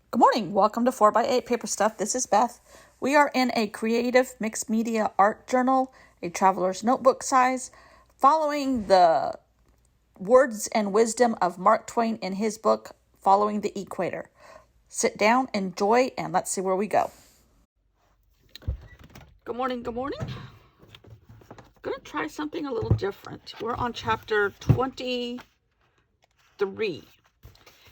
Good morning. Welcome to 4x8 Paper Stuff. This is Beth. We are in a creative mixed media art journal, a traveler's notebook size, following the words and wisdom of Mark Twain in his book, Following the Equator. Sit down, enjoy, and let's see where we go. Good morning, good morning. I'm going to try something a little different. We're on chapter 23.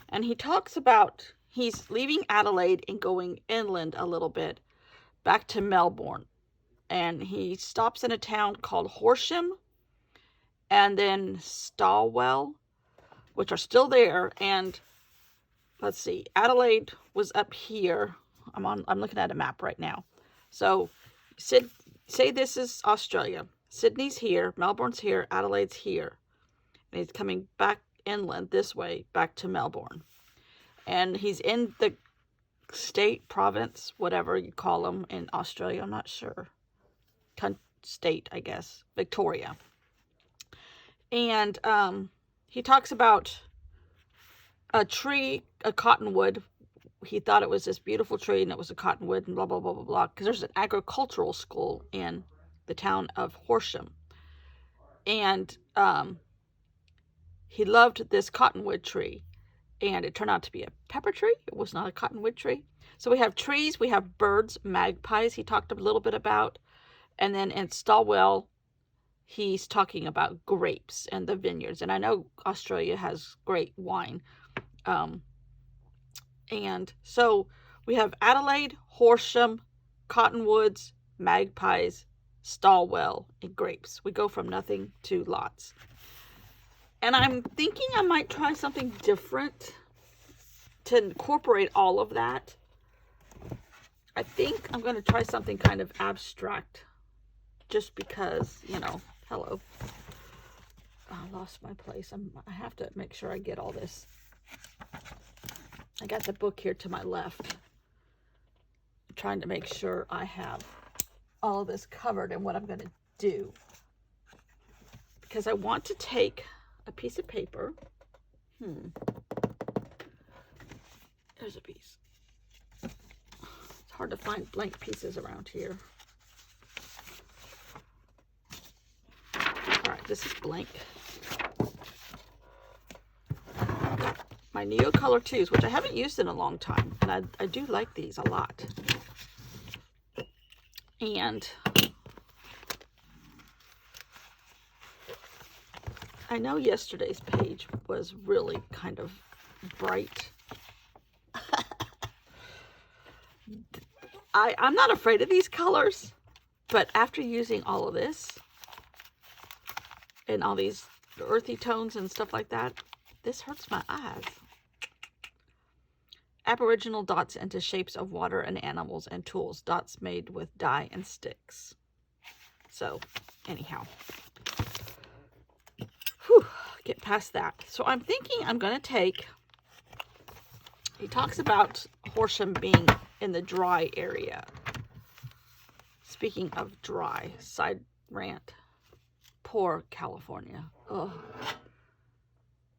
And he talks about he's leaving Adelaide and going inland a little bit back to Melbourne. And he stops in a town called Horsham and then Stawell, which are still there. And let's see, Adelaide was up here. I'm looking at a map right now. So say this is Australia. Sydney's here, Melbourne's here, Adelaide's here. And he's coming back inland this way, back to Melbourne. And he's in the state, province, whatever you call them in Australia. I'm not sure. State, I guess. Victoria. And he talks about a tree, a cottonwood. He thought it was this beautiful tree and it was a cottonwood and blah, blah, blah, blah, blah. Because there's an agricultural school in the town of Horsham. And he loved this cottonwood tree. And it turned out to be a pepper tree. It was not a cottonwood tree. So we have trees, we have birds, magpies he talked a little bit about. And then in Stawell, he's talking about grapes and the vineyards. And I know Australia has great wine. And so we have Adelaide, Horsham, cottonwoods, magpies, Stawell, and grapes. We go from nothing to lots. And I'm thinking I might try something different to incorporate all of that. I think I'm going to try something kind of abstract. Just because, hello. I lost my place. I have to make sure I get all this. I got the book here to my left. I'm trying to make sure I have all of this covered and what I'm going to do. Because I want to take a piece of paper. There's a piece. It's hard to find blank pieces around here. All right, this is blank. My Neocolor 2s, which I haven't used in a long time. And I do like these a lot. And I know yesterday's page was really kind of bright. I'm not afraid of these colors, but after using all of this and all these earthy tones and stuff like that, this hurts my eyes. Aboriginal dots into shapes of water and animals and tools. Dots made with dye and sticks. So, anyhow. Get past that. So I'm thinking I'm going to take, he talks about Horsham being in the dry area. Speaking of dry, side rant. Poor California. Oh,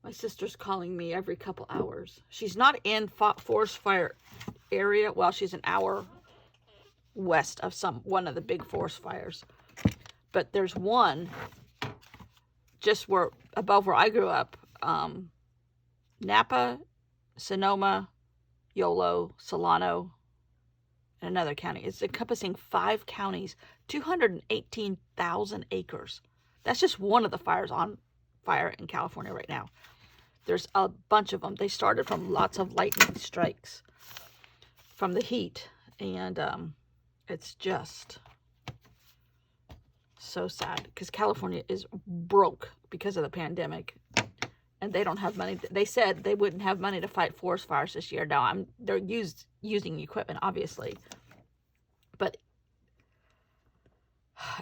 my sister's calling me every couple hours. She's not in forest fire area. Well, she's an hour west of one of the big forest fires. But there's one just above where I grew up, Napa, Sonoma, Yolo, Solano, and another county. It's encompassing 5 counties, 218,000 acres. That's just one of the fires on fire in California right now. There's a bunch of them. They started from lots of lightning strikes from the heat, and it's just so sad because California is broke because of the pandemic, and they don't have money. They said they wouldn't have money to fight forest fires this year. Now they're using equipment, obviously, but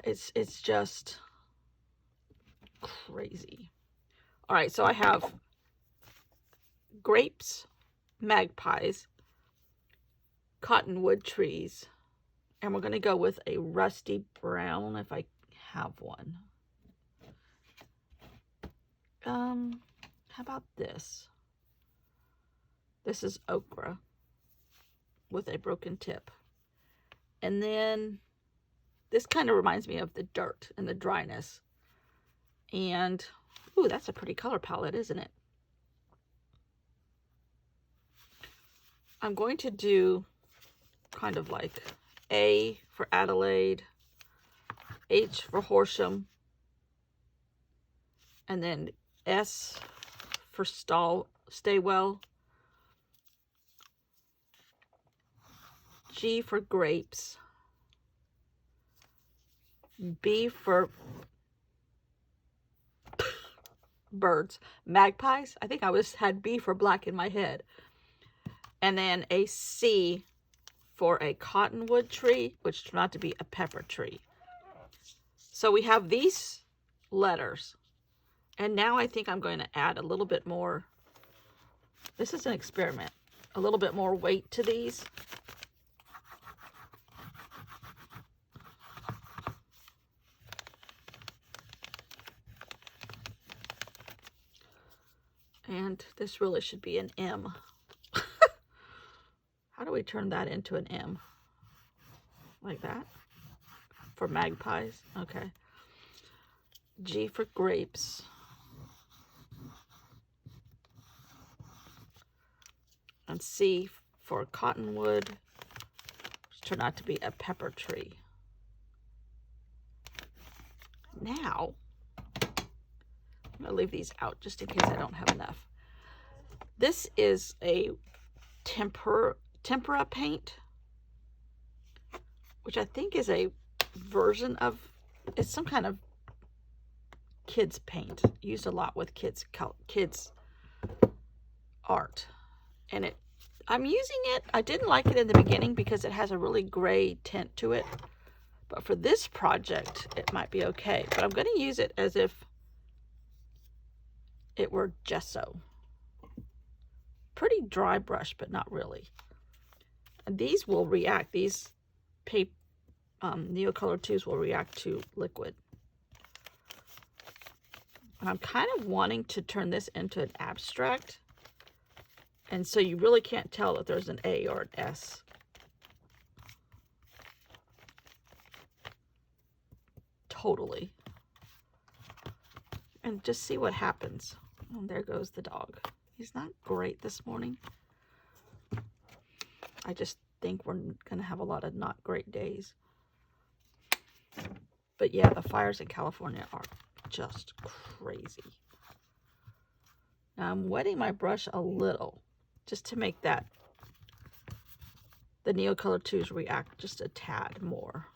it's just crazy. All right, so I have grapes, magpies, cottonwood trees, and we're going to go with a rusty brown if I have one. How about this? This is okra. with a broken tip. And then this kind of reminds me of the dirt and the dryness. And, ooh, that's a pretty color palette, isn't it? I'm going to do kind of like A for Adelaide, H for Horsham, and then S for Staywell, G for grapes, B for birds, magpies. I think I had B for black in my head. And then a C for a cottonwood tree, which turned out to be a pepper tree. So we have these letters. And now I think I'm going to add a little bit more. This is an experiment. A little bit more weight to these. And this really should be an M. How do we turn that into an M? Like that? For magpies? Okay. G for grapes. And C for cottonwood, which turned out to be a pepper tree. Now, I'm going to leave these out just in case I don't have enough. This is a tempera paint, which I think is a version of, it's some kind of kids paint, used a lot with kids art. And I'm using it, I didn't like it in the beginning because it has a really gray tint to it. But for this project, it might be okay. But I'm going to use it as if it were gesso. Pretty dry brush, but not really. And these will react, these Neocolor 2s will react to liquid. And I'm kind of wanting to turn this into an abstract. And so you really can't tell that there's an A or an S. Totally. And just see what happens. Oh, there goes the dog. He's not great this morning. I just think we're going to have a lot of not great days. But yeah, the fires in California are just crazy. Now I'm wetting my brush a little, just to make the Neocolor 2s react just a tad more.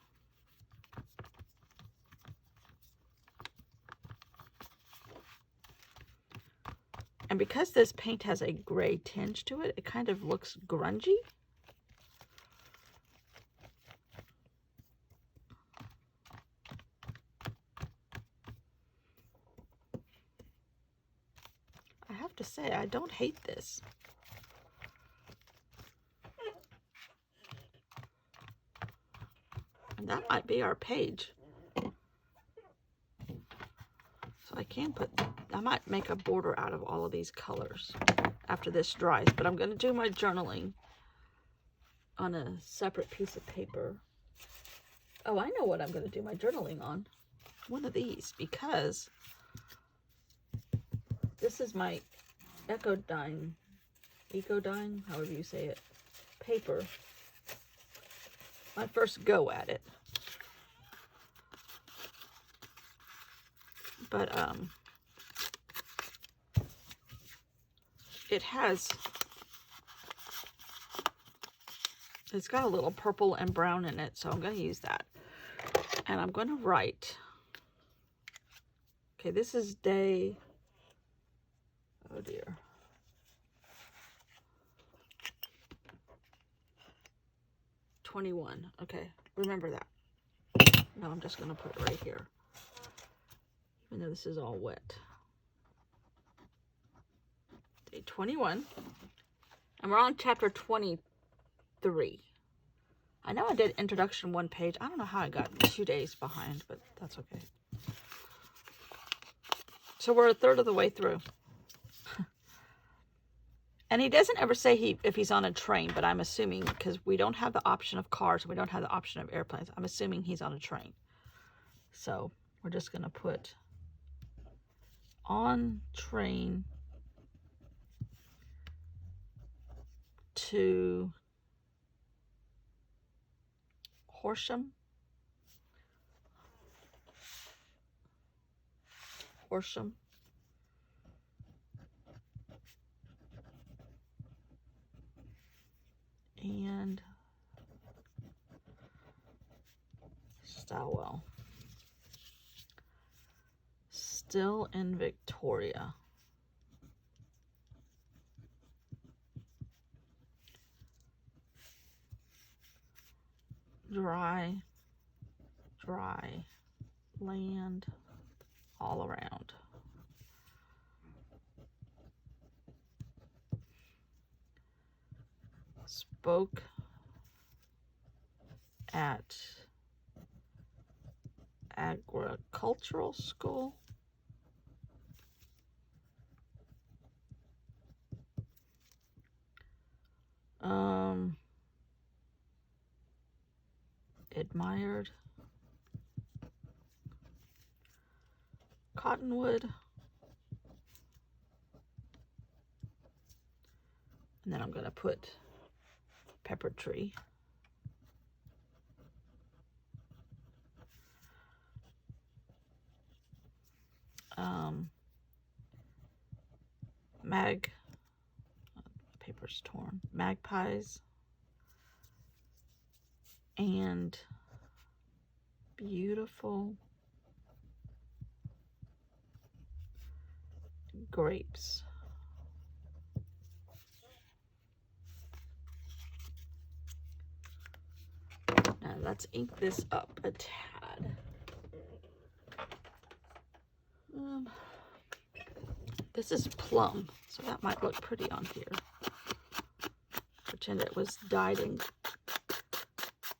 And because this paint has a gray tinge to it, it kind of looks grungy. I have to say, I don't hate this. And that might be our page. So I might make a border out of all of these colors after this dries. But I'm going to do my journaling on a separate piece of paper. Oh, I know what I'm going to do my journaling on. One of these, because this is my Ecodyne, however you say it, paper. My first go at it. But it's got a little purple and brown in it, so I'm going to use that. And I'm going to write, okay, this is day, oh dear, #21. Okay, remember that. Now I'm just going to put it right here, even though this is all wet. Day 21, and we're on chapter 23. I know I did introduction 1 page. I don't know how I got 2 days behind, but that's okay. So we're a third of the way through. And he doesn't ever say if he's on a train, but I'm assuming, because we don't have the option of cars, we don't have the option of airplanes, I'm assuming he's on a train. So we're just going to put on train to Horsham. Horsham. And Stowell. Still in Victoria. Dry land all around. Spoke at agricultural school. Admired cottonwood. And then I'm going to put pepper tree. Paper's torn. Magpies and beautiful grapes. Now let's ink this up a tad. This is plum, so that might look pretty on here. Pretend it was dyed in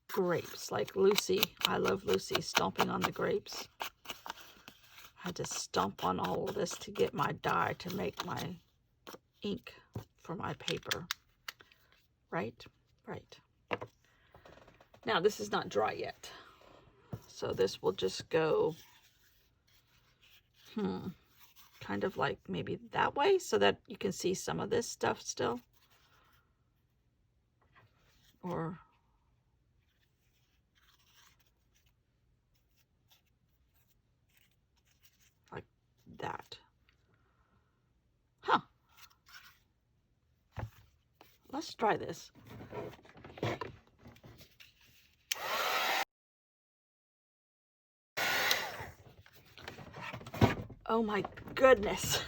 grapes, like Lucy. I love Lucy stomping on the grapes. I had to stomp on all of this to get my dye to make my ink for my paper. Right? Right. Now this is not dry yet, so this will just go kind of like maybe that way, so that you can see some of this stuff still, or like that. Let's try this. Oh my goodness.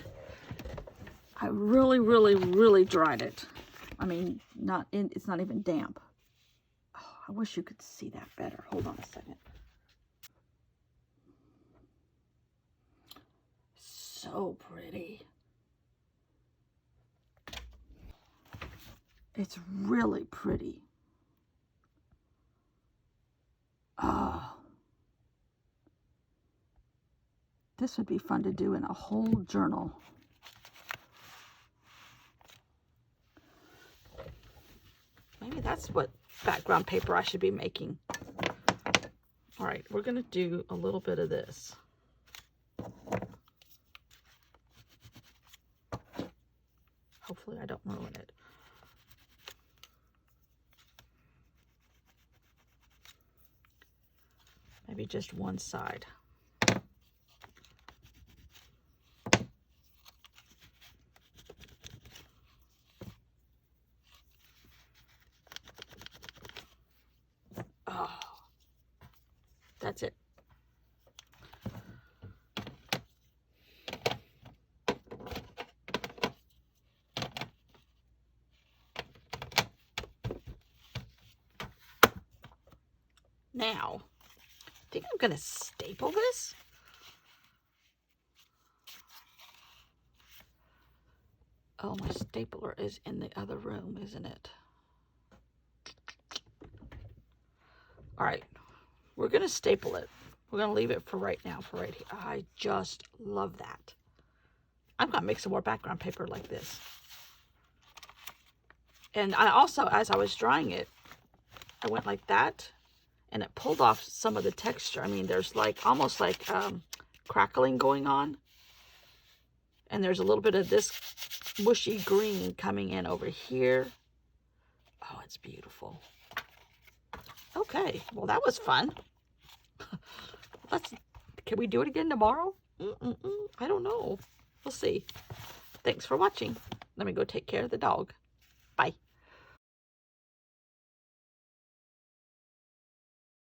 I really dried it. I mean, it's not even damp. Oh, I wish you could see that better. Hold on a second. So pretty. It's really pretty. Oh. This would be fun to do in a whole journal. Maybe that's what background paper I should be making. All right, we're going to do a little bit of this. Hopefully I don't ruin it. Maybe just one side. Oh, that's it. Now, I think I'm going to staple this. Oh, my stapler is in the other room, isn't it? All right, we're going to staple it. We're going to leave it for right now, for right here. I just love that. I'm going to make some more background paper like this. And I also, as I was drying it, I went like that, and it pulled off some of the texture. I mean, there's like almost like crackling going on. And there's a little bit of this mushy green coming in over here. Oh, it's beautiful. Okay, well, that was fun. Can we do it again tomorrow? I don't know. We'll see. Thanks for watching. Let me go take care of the dog. Bye.